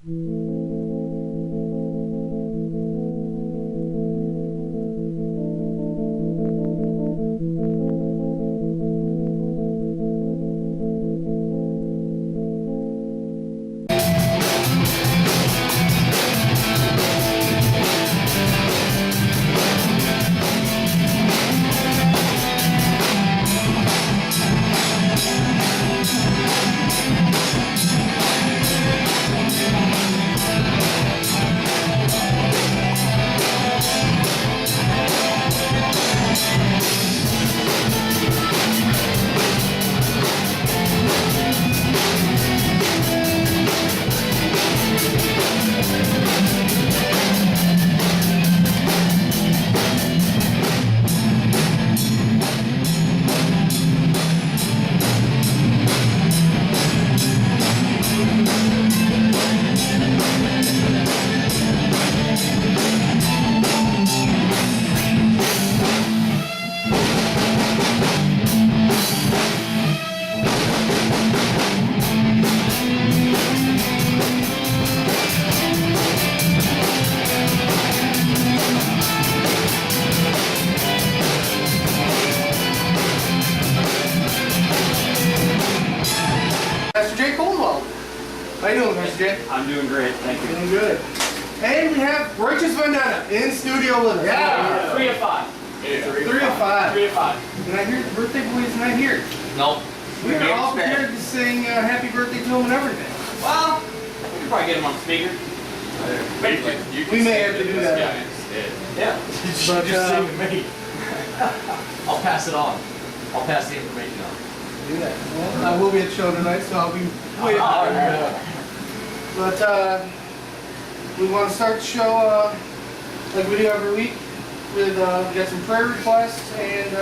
How you doing, Mr. J? I'm doing great, thank you. Doing good. And we have Righteous Vendetta in studio with us. Yeah, 3 of 5. 3 of 5. 3 of 5. And I hear the birthday boy is not here. Nope. We are all prepared to sing happy birthday to him and everything. Well, we could probably get him on speaker. We may have to do that. Yeah. But, just sing to me. I'll pass it on. I'll pass the information on. Do that. Well, I will be at the show tonight, so I'll be waiting. But we want to start the show like we do every week with we got some prayer requests and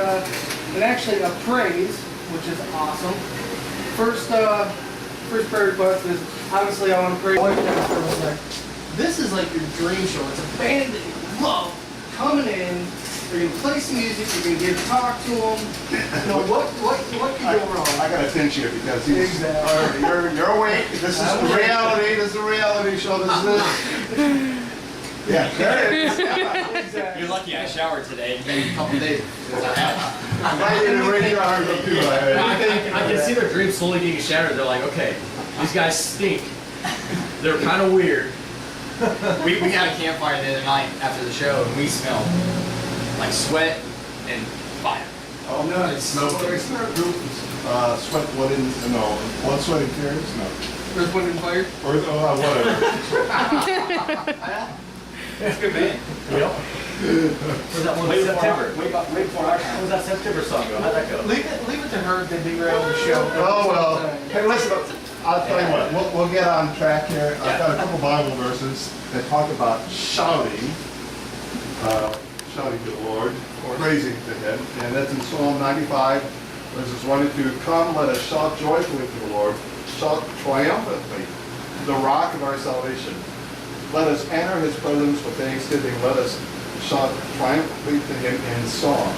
actually a praise, which is awesome. First prayer request is obviously I want to pray. This is like your dream show. It's a band that you love coming in. You're gonna play some music. You're gonna get to talk to them. You know what could go wrong? I gotta pinch you because he's you're awake. This is the reality. This is a reality show. This is yeah. You're lucky I showered today. It's been a couple days since I have. I did a radio article too. I can see their dreams slowly getting shattered. They're like, okay, these guys stink. They're kind of weird. We had a campfire the other night after the show, and we smelled like sweat and fire. Oh no, it's smoke. Sweat, blood, and no, blood, sweat, and tears. No. Earth, Wind, and Fire. Or whatever. It's a good band. Yep. Was that one September? Wait for what was that September song go? How'd that go? Leave it to her to be around the show. Oh well. Hey, listen. I'll tell you what. We'll get on track here. I've got a couple Bible verses that talk about shouting, shouting to the Lord, praising to Him, and that's in Psalm 95, verses 1 and 2. Come, let us shout joyfully to the Lord. Shout triumphantly to the rock of our salvation. Let us enter His presence with thanksgiving. Let us shout triumphantly to Him in song.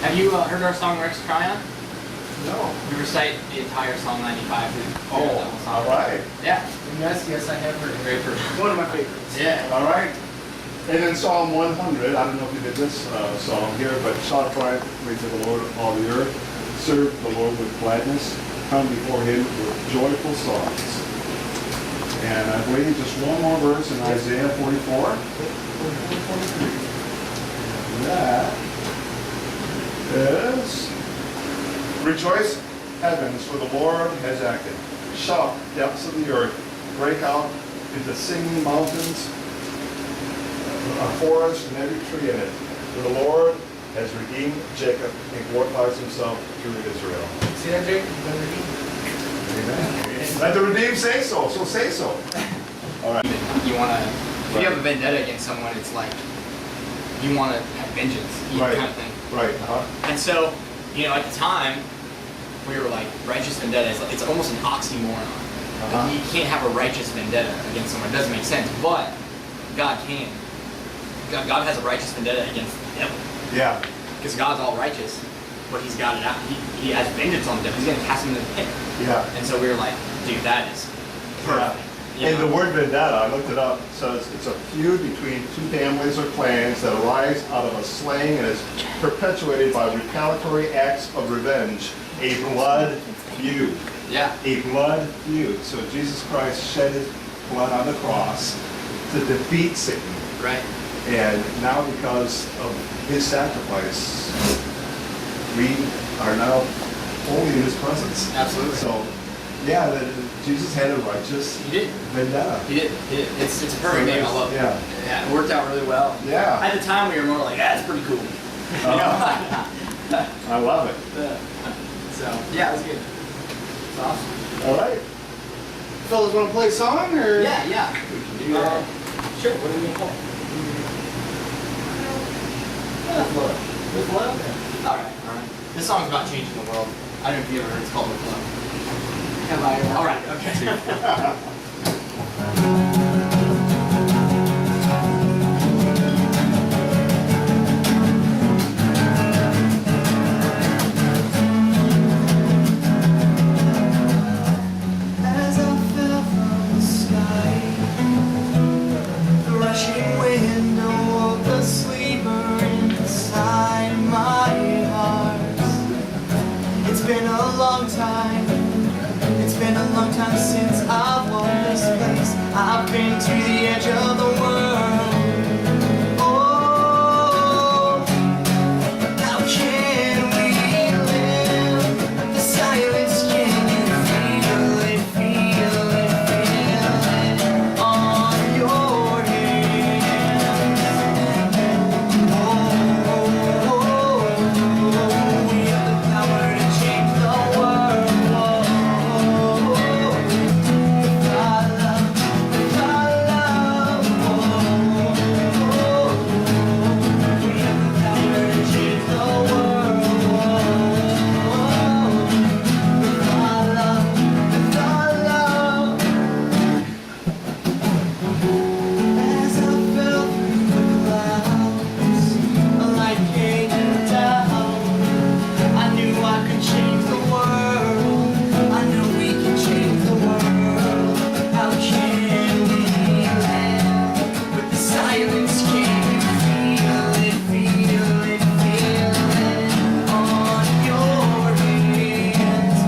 Have you heard our song Rex Triumph? No. We recite the entire Psalm 95. Oh, all right. Yeah. Yes, I have heard. Great for One of my favorites. yeah. All right. And in Psalm 100, I don't know if you did this song here, but shout triumphantly to the Lord, all the earth. Serve the Lord with gladness. Come before Him with joyful songs. And I believe just one more verse in Isaiah 44. And that is, rejoice heavens, for the Lord has acted. Shout, depths of the earth. Break out into singing mountains, a forest and every tree in it. For the Lord has redeemed Jacob and glorifies Himself through Israel. See that, Jake? You've been redeemed. Amen. Let the redeemed say so, so say so. All right. You want to, if you have a vendetta against someone, it's like you want to have vengeance, Right. kind of thing. Right. And so, you know, at the time, we were like, righteous vendetta is like, it's almost an oxymoron. You can't have a righteous vendetta against someone. It doesn't make sense. But God can. God has a righteous vendetta against the devil. Yeah. Because God's all righteous, but He's got it out. He has vengeance on the devil. He's going to cast him in the pit. Yeah. And so we were like, dude, that is perfect. And the word vendetta, I looked it up, says it's a feud between two families or clans that arise out of a slaying and is perpetuated by retaliatory acts of revenge. A blood feud. Yeah. A blood feud. So Jesus Christ shed his blood on the cross to defeat Satan. Right. And now because of his sacrifice, we are now holy in his presence. Absolutely. So, yeah, Jesus had a righteous He did. vendetta. He did. He did. It's a perfect name. I love it. Yeah. Yeah, it worked out really well. Yeah. At the time, we were more like, yeah, it's pretty cool. You know? I love it. So, yeah, it was good. It's awesome. All right. Fellas, want to play a song or? Yeah, yeah. We can do that. Sure. What do we call? With love. All right. All right. This song's about changing the world. I don't know if you ever heard. It's called With Love. Have I? All right. Okay. As I fell from the sky, the rushing wind awoke the sleeper inside my heart. It's been a long time. It's been a long time since I've walked this place. I've been to the edge of the world. Oh, how can we live? The silence, can you feel it, feel it, feel it on your hands? Oh, we have the power to change the world. With our love, with our love. We have the power to change the world. With our love, with our love. As I fell through the clouds, a light came down. I knew I could change the world. I know we can change the world. How can we live with the silence? Can you feel it, feel it, feel it on your hands?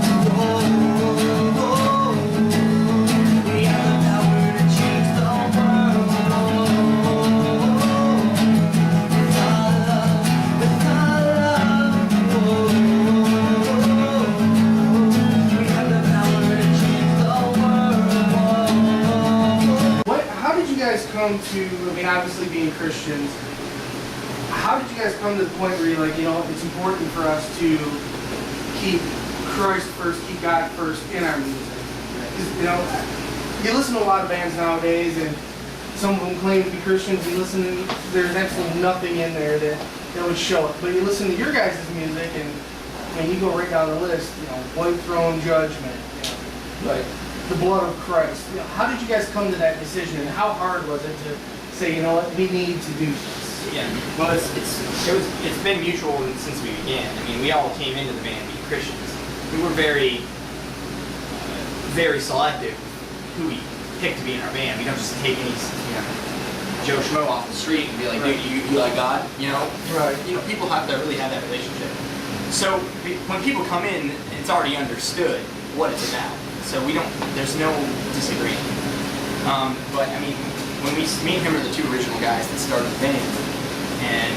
Oh, we have the power to change the world. With our love, with our love. We have the power to change the world. How did you guys come to, I mean, obviously being Christians, how did you guys come to the point where you're like, it's important for us to keep Christ first, keep God first in our music? 'Cause, you listen to a lot of bands nowadays, and some of them claim to be Christians. You listen, and there's absolutely nothing in there that would show it. But you listen to your guys' music, and I mean, you go right down the list. White throne judgment, Right. the blood of Christ. How did you guys come to that decision, and how hard was it to say, we need to do this? Yeah. Well, it's been mutual since we began. I mean, we all came into the band being Christians. We were very selective who we picked to be in our band. We don't just take any Joe Schmo off the street and be like, dude, you like God? Right. People have to really have that relationship. So when people come in, it's already understood what it's about. So there's no disagreement. But I mean, me and him are the two original guys that started the band, and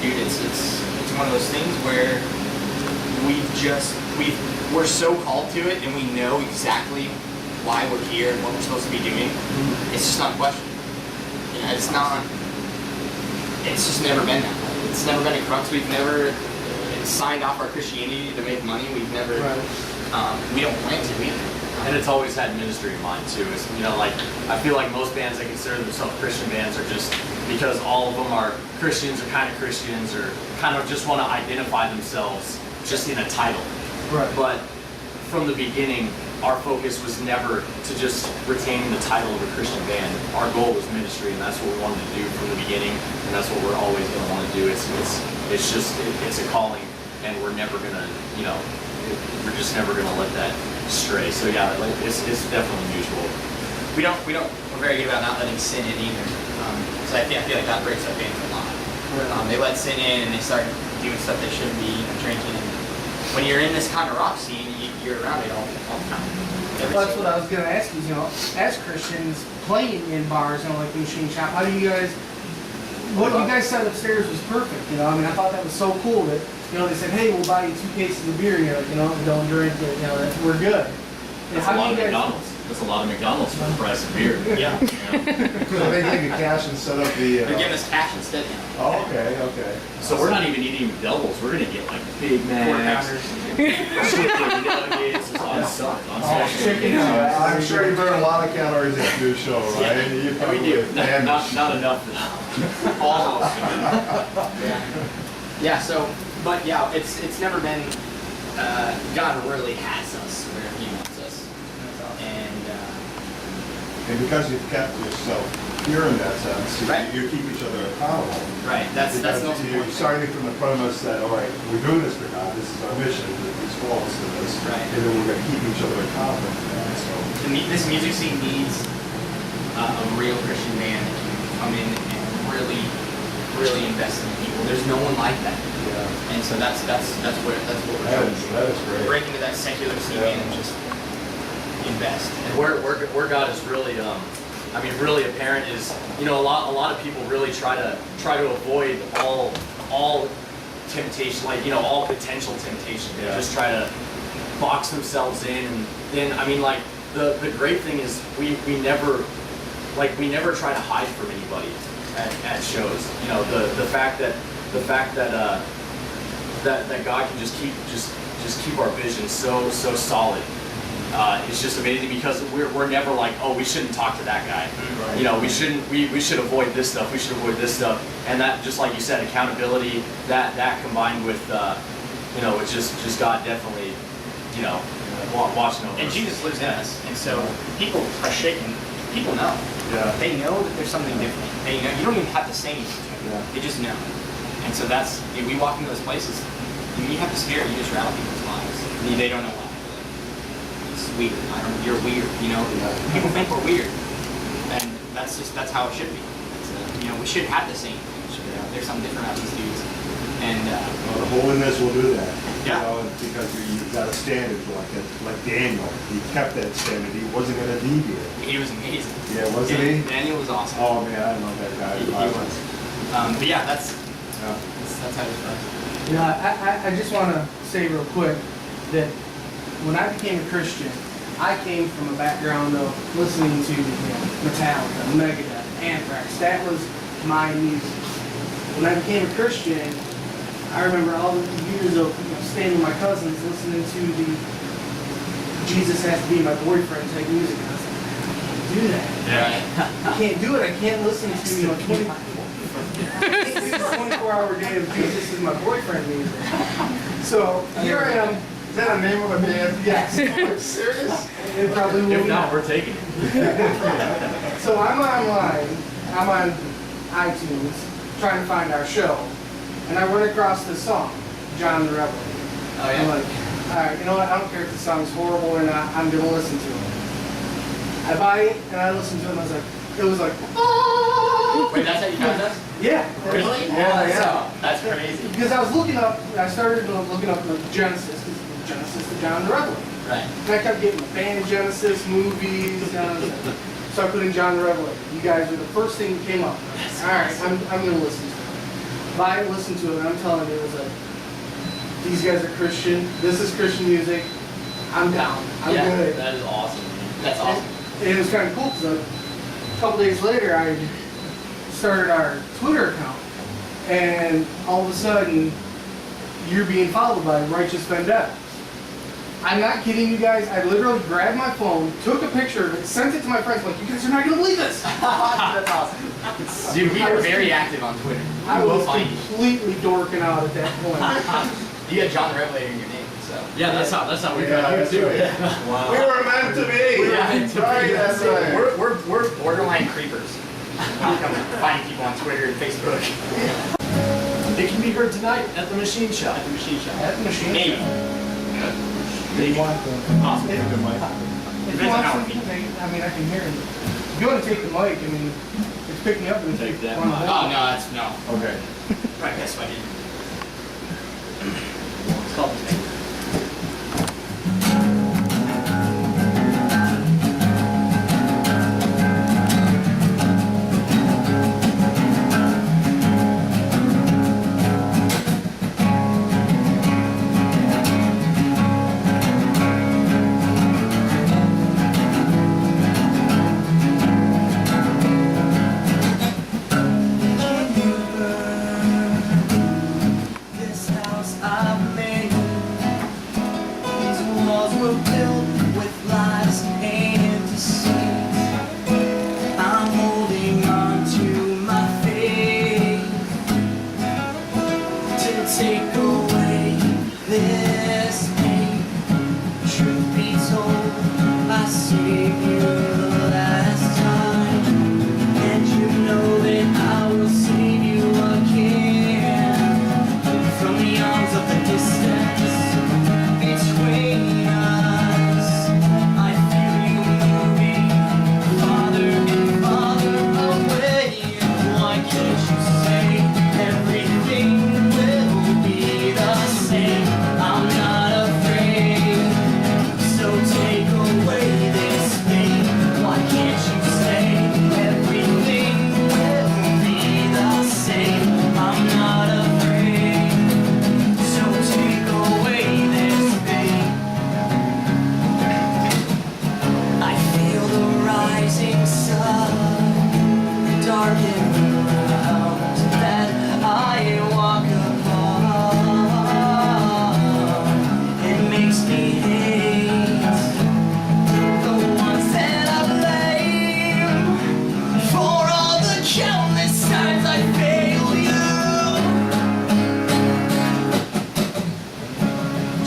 dude, it's one of those things where we're so called to it, and we know exactly why we're here and what we're supposed to be doing. It's just not a question. It's just never been that way. It's never been a crux. We've never signed off our Christianity to make money. We've never, we don't plan to either. And it's always had ministry in mind too. It's, I feel like most bands that consider themselves Christian bands are just because all of them are Christians or kind of Christians or kind of just want to identify themselves just in a title. Right. But from the beginning, our focus was never to just retain the title of a Christian band. Our goal was ministry, and that's what we wanted to do from the beginning, and that's what we're always going to want to do. It's a calling, and we're never going to, we're just never going to let that stray. So yeah, it's definitely mutual. we're very good about not letting sin in either. So I feel like that breaks up bands a lot. They let sin in and they start doing stuff they shouldn't be, drinking. And when you're in this kind of rock scene, you're around it all the time. Well, that's what I was gonna ask you. You know, as Christians playing in bars, like the machine shop, how do you guys? What you guys said upstairs was perfect. You know, I mean, I thought that was so cool that they said, hey, we'll buy you 2 cases of beer. And you're like, don't drink it. We're good. That's a lot of McDonald's. That's a lot of McDonald's for the price of beer. Yeah. So they take the cash instead of the. They're giving us cash instead now. Oh, okay. So we're not even eating doubles. We're gonna get like Big Macs, chicken nuggets on chicken Sunday. I'm sure you burn a lot of calories at your show, right? You We probably do. famished. Not enough. Almost. Yeah. So, but yeah, it's never been. God really has us where He wants us, And because you've kept yourself pure in that sense, Right. you keep each other accountable. right. That's the Because most you're important. starting from the premise that, all right, we're doing this for God, this is our mission, He's called us to this, Right. and then we're going to keep each other accountable for that. So, This music scene needs a real Christian band that can come in and really invest in people. There's no one like that, yeah, and so that's what we're trying to do. that is great. Break into that secular scene Yeah. and just invest. And where God is really, really apparent is, a lot of people really try to avoid all temptation, all potential temptation. They just try to box themselves in, and then the great thing is we never try to hide from anybody at shows. The fact that that God can just keep our vision so solid. It's just amazing because we're never like, oh, we shouldn't talk to that guy. Right. We should avoid this stuff. We should avoid this stuff. And that, just like you said, accountability. That combined with it's just God definitely watching over And us. Jesus lives in us, and so people are shaken. People know. Yeah. They know that there's something different. They know. You don't even have to say anything to them. Yeah. They just know. And so if we walk into those places, you have the spirit. You just rattle people's lives. They don't know why. It's weird. You're weird. People think we're weird, and that's how it should be. We should have the same thing. There's something different about these dudes, and Well, the holiness will do that. Yeah. Because you've got a standard like Daniel. He kept that standard. He wasn't going to deviate. he was amazing. Yeah, wasn't he? Daniel was awesome. Oh man, I love that guy. He was. But yeah, that's Yeah. how it was. I just want to say real quick that when I became a Christian, I came from a background of listening to Metallica, Megadeth, Anthrax. That was my music. When I became a Christian, I remember all the years of staying with my cousins listening to the Jesus Has to Be My Boyfriend type music. And I was like, I can't do that. Yeah. I can't do it. I can't listen to 24-hour day of Jesus is my boyfriend music. So here I am. Is that a name of a band? Yes. Serious? It probably will If be. not, we're taking it. So I'm online. I'm on iTunes trying to find our show, and I run across this song, John the Rebel. Oh I'm yeah. like, all right, you know what? I don't care if the song's horrible or not. I'm gonna listen to it. I buy it and I listen to it. And it was like, oh! Wait, that's how you found us? Yeah. Really? Yeah. That's crazy. Because I was looking up. I started looking up the Genesis, because Genesis to John the Rebel. Right. And I kept getting band Genesis movies. So I put in John the Revelator. You guys were the first thing that came up. All right, I'm gonna listen to it. Buy it, listen to it, and I'm telling you, it was like, these guys are Christian. This is Christian music. I'm down. I'm good. That is awesome. That's awesome. And it was kind of cool because a couple days later, I started our Twitter account, and all of a sudden, you're being followed by Righteous Vendetta. I'm not kidding you guys. I literally grabbed my phone, took a picture of it, sent it to my friends. Like, you guys are not gonna believe this. That's awesome. Dude, we are very active on Twitter. I We will was find you. completely dorking out at that point. You got John the Revelator in your name, so. Yeah, that's how we Yeah, got you that's too. right. Wow. We were meant to be. We were meant to be. Right, that's right. We're borderline creepers. We come find people on Twitter and Facebook. It can be heard tonight at the Machine Shop. At the machine shop. At the machine Maybe. shop. Maybe. Awesome. And If Depends you on want how some, it feels. I mean, I can hear him. If you want to take the mic, I mean, it's picking up and Take that one mic. of Oh, them. no, that's no. Okay. Right, that's what I did. It's called the thing. This house I've made, these walls were built with lies and deceit. I'm holding on to my faith to take away this pain. Truth be told, I saved you the last time, and you know that I will save you again. From the arms of the distance between us, I feel you moving farther and farther away. Why can't you say everything will be the same? I'm not afraid, so take away this pain. Why can't you say everything will be the same? I'm not afraid. So take away this pain. I feel the rising sun darken around that I walk upon. It makes me hate the ones that I blame for all the countless times I fail you.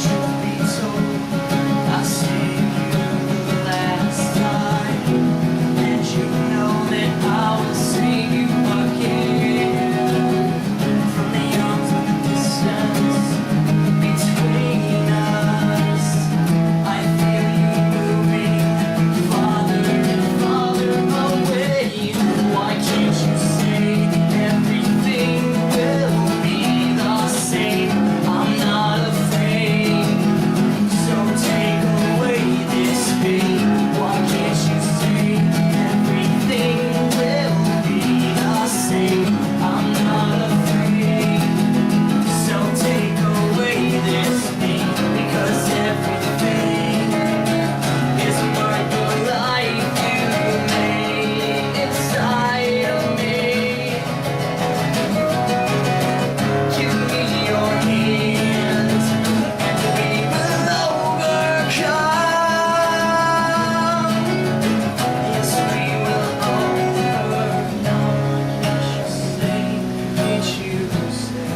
Truth be told, I saved you the last time, and you know that I will save you again. From the arms of the distance between us, I feel you moving farther and farther away. Why can't you say everything will be the same? I'm not afraid, so take away this pain. Why can't you say everything will be the same? I'm not afraid, so take away this pain. Because everything is worth the life you made inside of me. Give me your hands, and we will overcome. Yes, we will overcome. Can't you say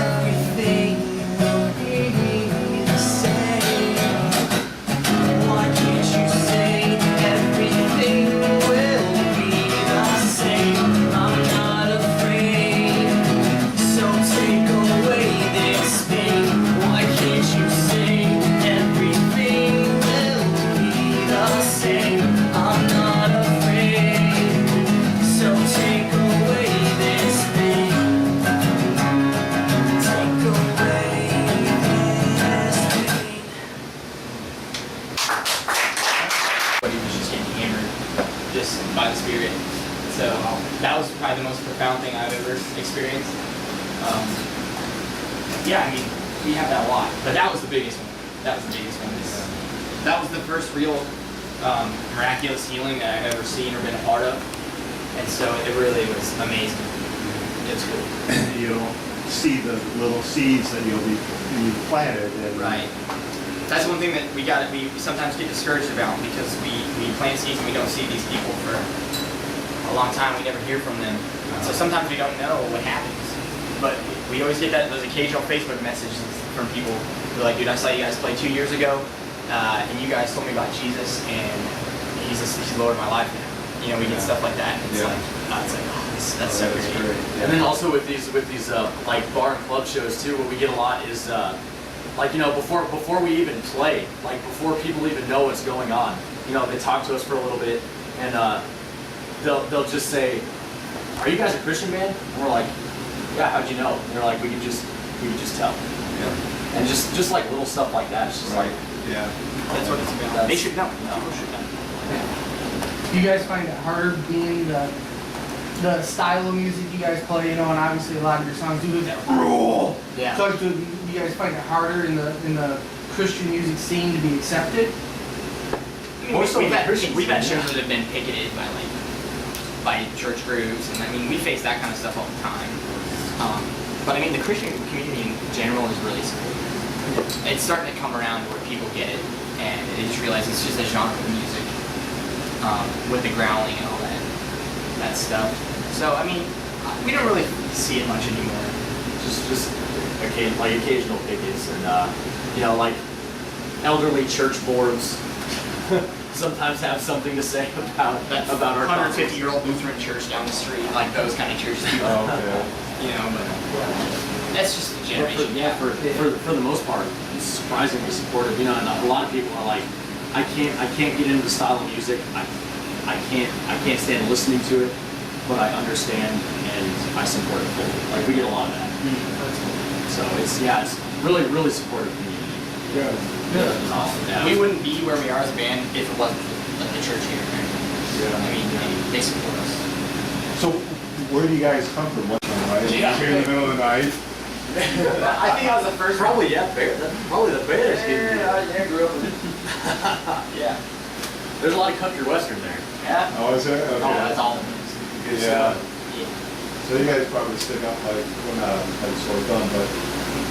everything will be the same? Why can't you say everything will be the same? I'm not afraid, so take away this pain. Why can't you say everything will be the same? I'm not afraid, so take away this pain. Take away this pain. But he was just getting hammered just by the Spirit. So that was probably the most profound thing I've ever experienced. Yeah, I mean, we have that a lot, but that was the biggest one. That was the biggest one. That was the first real miraculous healing that I've ever seen or been a part of. And so it really was amazing. It's cool. You'll see the little seeds that you planted. And Right. That's one thing that we sometimes get discouraged about, because we plant seeds and we don't see these people for a long time. We never hear from them. So sometimes we don't know what happens. But we always get those occasional Facebook messages from people who are like, dude, I saw you guys play 2 years ago, and you guys told me about Jesus, and he's the Lord of my life now. You know, we get stuff like that, and it's like, oh, that's so great. And then also with these like bar and club shows too, what we get a lot is like, you know, before we even play, like before people even know what's going on, you know, they talk to us for a little bit, and they'll just say, "Are you guys a Christian band?" And we're like, "Yeah, how'd you know?" And they're like, we could just tell. Yeah. And just like little stuff like that. It's just Right. like, Yeah. That's what it's about. They should know. People should know. Do you guys find it harder being the style of music you guys play? You know, and obviously a lot of your songs do that rule. Yeah. So do you guys find it harder in the Christian music scene to be accepted? I mean, More so we've than had Christians, we've had yeah. shows that have been picketed by church groups, and I mean we face that kind of stuff all the time. But I mean the Christian community in general is really supportive. It's starting to come around to where people get it, and they just realize it's just a genre of music with the growling and all that stuff. So I mean we don't really see it much anymore. just occasional pickets, and you know, like elderly church boards sometimes have something to say about our 150-year-old Lutheran church down the street, like those kind of churches. Oh, okay. You know, but that's just the generation. For the most part, it's surprisingly supportive. You know, and a lot of people are like, I can't get into the style of music. I can't stand listening to it, but I understand and I support it fully. Like we get a lot of that. So it's really supportive community. Yeah. It's awesome. Yeah. We wouldn't be where we are as a band if it wasn't like the church here. Yeah. I mean, they support us. So, where do you guys come from? Right? Yeah. Here in the middle of the night. I think I was the first. Probably probably the Bears. I grew up with it. Yeah. There's a lot of country western there. Yeah. Oh, is there? Okay. Oh, that's all. Yeah. Yeah. So you guys probably stick up like, well, not like sort of done, but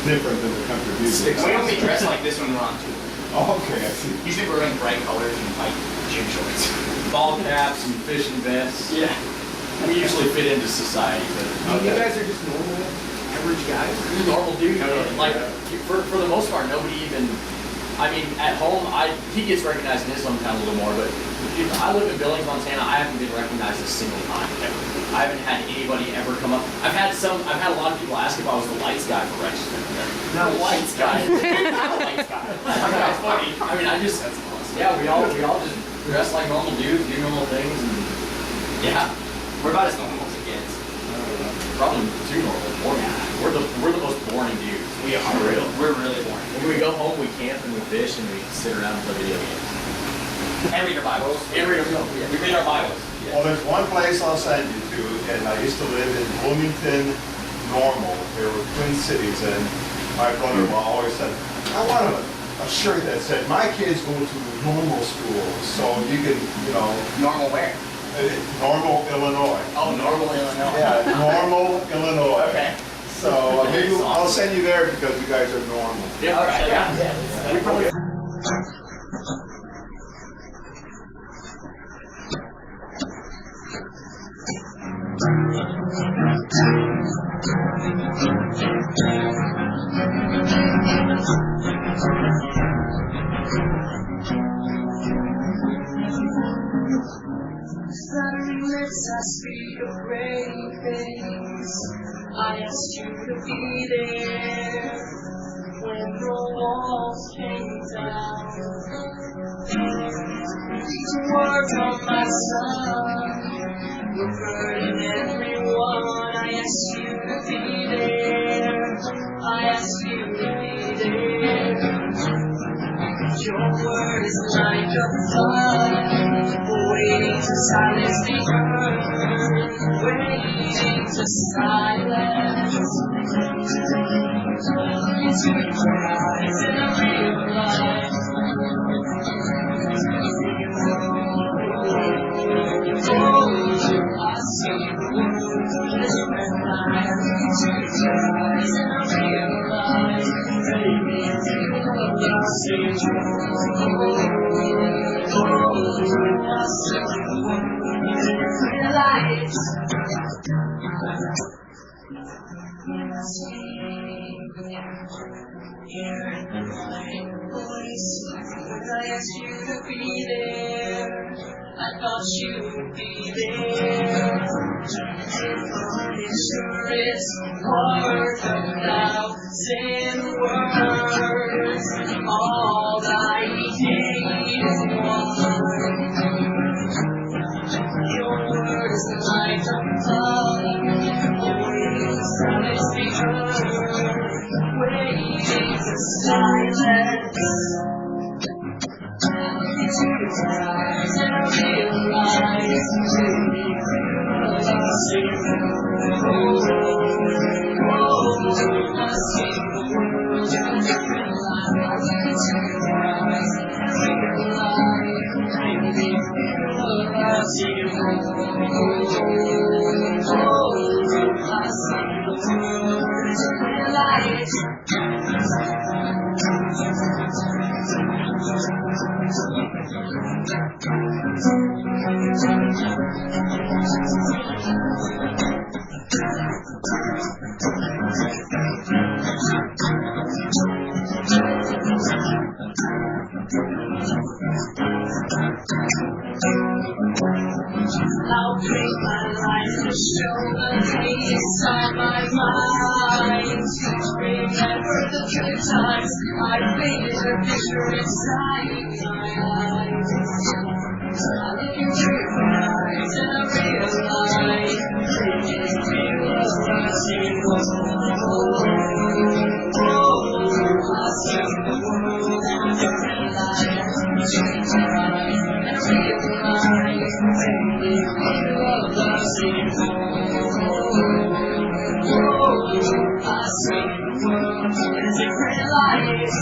different than the country music. We only dress like this when we're on tour. Oh, okay, I see. Usually we're wearing bright colors and white gym shorts. Ball caps and fishing vests. Yeah. We usually fit into society, but You guys are just normal, average guys. normal dude. Like for the most part, nobody even. I mean, at home, he gets recognized in his hometown a little more, but if I live in Billings, Montana. I haven't been recognized a single time ever. I haven't had anybody ever come up. I've had a lot of people ask if I was the lights guy for Righteous Vendetta. Not a lights guy. Not a lights guy. That's funny. I mean, that's awesome. Yeah, we all just dress like normal dudes, do normal things, and yeah, We're about as normal as it gets. probably too normal. We're the most boring dudes. We are real. We're really boring. When we go home, we camp and we fish and we sit around and play video games. And read our Bibles. And read our Bibles. We read our Bibles. Well, there's one place I'll send you to, and I used to live in Bloomington, Normal. There were twin cities, and my brother-in-law always said, I want a shirt that said, my kids go to normal schools, so you can, you know, Normal where? Normal, Illinois. Oh, normal Illinois. Yeah, Normal, Illinois. Okay. So maybe I'll send you there because you guys are normal. Yeah, All right. Yeah. We probably. Flattering lips, I speak of great things. I asked you to be there when the walls came down. These words on my son were burning everyone. I asked you to be there. I asked you to be there. Your word is like a flood, waiting to silence the earth, waiting to silence. Into your eyes and I realize. Oh, I see the world as when I look into your eyes and I realize, baby, you love the same. I see the world as I realize. Hearing my voice when I asked you to be there. I thought you would be there. It sure is worth 1,000 words. eyes and I realize I see the world. I see the world in a different light. I see the eyes and I realize I see the world. I see the world in a different light. I'll bring my life to show the hate inside my mind. Remember the good times I painted a picture inside my eyes. I look into your eyes and I realize it's real love. I see the world. I see the world in a different light. I see the eyes and I realize it's real love. I see the world. I see the world in a different light.